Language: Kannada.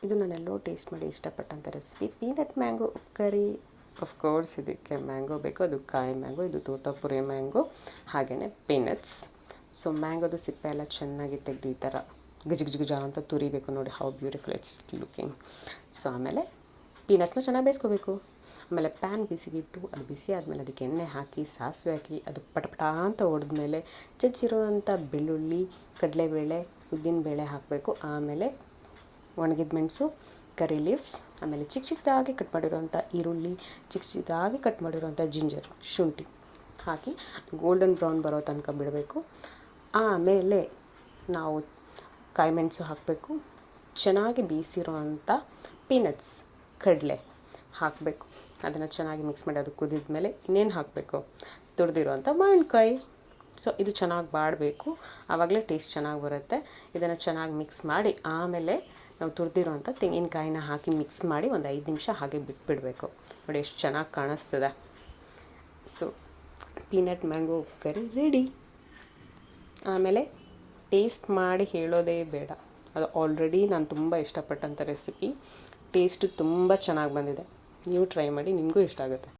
ಇದು ನಾನೆಲ್ಲೋ ಟೇಸ್ಟ್ ಮಾಡಿ ಇಷ್ಟಪಟ್ಟಂಥ ರೆಸಿಪಿ ಪೀನಟ್ ಮ್ಯಾಂಗೋ ಕರಿ. ಕೋರ್ಸ್ ಇದಕ್ಕೆ ಮ್ಯಾಂಗೋ ಬೇಕು, ಅದು ಕಾಯಿ ಮ್ಯಾಂಗೋ, ಇದು ತೋತಾಪುರಿ ಮ್ಯಾಂಗೋ, ಹಾಗೆಯೇ ಪೀನಟ್ಸ್. ಸೊ ಮ್ಯಾಂಗೋದು ಸಿಪ್ಪೆ ಎಲ್ಲ ಚೆನ್ನಾಗಿ ತೆಗೆದು ಈ ಥರ ಗಜ ಅಂತ ತುರಿಬೇಕು. ನೋಡಿ how beautiful it's looking. So ಆಮೇಲೆ ಪೀನಟ್ಸ್ನ ಚೆನ್ನಾಗಿ ಬೇಯಿಸ್ಕೋಬೇಕು. ಆಮೇಲೆ ಪ್ಯಾನ್ ಬಿಸಿಗಿಟ್ಟು ಅದು ಬಿಸಿ ಆದಮೇಲೆ ಅದಕ್ಕೆ ಎಣ್ಣೆ ಹಾಕಿ ಸಾಸಿವೆ ಹಾಕಿ ಅದು ಪಟಪಟ ಅಂತ ಹೊಡೆದ್ಮೇಲೆ ಜಜ್ಜಿರುವಂಥ ಬೆಳ್ಳುಳ್ಳಿ, ಕಡಲೆಬೇಳೆ, ಉದ್ದಿನಬೇಳೆ ಹಾಕಬೇಕು. ಆಮೇಲೆ ಒಣಗಿದ ಮೆಣಸು, ಕರಿ ಲೀವ್ಸ್, ಆಮೇಲೆ ಚಿಕ್ಕ ಚಿಕ್ಕದಾಗಿ ಕಟ್ ಮಾಡಿರುವಂಥ ಈರುಳ್ಳಿ, ಚಿಕ್ಕ ಚಿಕ್ಕದಾಗಿ ಕಟ್ ಮಾಡಿರುವಂಥ ಜಿಂಜರ್, ಶುಂಠಿ ಹಾಕಿ ಗೋಲ್ಡನ್ ಬ್ರೌನ್ ಬರೋ ತನಕ ಬಿಡಬೇಕು. ಆಮೇಲೆ ನಾವು ಕಾಯಿ ಮೆಣಸು ಹಾಕಬೇಕು. ಚೆನ್ನಾಗಿ ಬೇಯಿಸಿರುವಂಥ ಪೀನಟ್ಸ್, ಕಡಲೆ ಹಾಕಬೇಕು. ಅದನ್ನು ಚೆನ್ನಾಗಿ ಮಿಕ್ಸ್ ಮಾಡಿ ಅದು ಕುದಿದ ಮೇಲೆ ಇನ್ನೇನು ಹಾಕಬೇಕು, ತುರಿದಿರುವಂಥ ಮಾವಿನಕಾಯಿ. ಸೊ ಇದು ಚೆನ್ನಾಗಿ ಬಾಡಬೇಕು, ಆವಾಗಲೇ ಟೇಸ್ಟ್ ಚೆನ್ನಾಗಿ ಬರುತ್ತೆ. ಇದನ್ನು ಚೆನ್ನಾಗಿ ಮಿಕ್ಸ್ ಮಾಡಿ ಆಮೇಲೆ ನಾವು ತುರಿದಿರುವಂಥ ತೆಂಗಿನಕಾಯಿನ ಹಾಕಿ ಮಿಕ್ಸ್ ಮಾಡಿ ಒಂದು 5 ನಿಮಿಷ ಹಾಗೆ ಬಿಟ್ಬಿಡಬೇಕು. ನೋಡಿ ಎಷ್ಟು ಚೆನ್ನಾಗಿ ಕಾಣಿಸ್ತದೆ. ಸೊ ಪೀನಟ್ ಮ್ಯಾಂಗೋ ಕರಿ ರೆಡಿ. ಆಮೇಲೆ ಟೇಸ್ಟ್ ಮಾಡಿ ಹೇಳೋದೇ ಬೇಡ, ಅದು ಆಲ್ರೆಡಿ ನಾನು ತುಂಬ ಇಷ್ಟಪಟ್ಟಂಥ ರೆಸಿಪಿ. ಟೇಸ್ಟು ತುಂಬ ಚೆನ್ನಾಗಿ ಬಂದಿದೆ. ನೀವು ಟ್ರೈ ಮಾಡಿ, ನಿಮಗೂ ಇಷ್ಟ ಆಗುತ್ತೆ.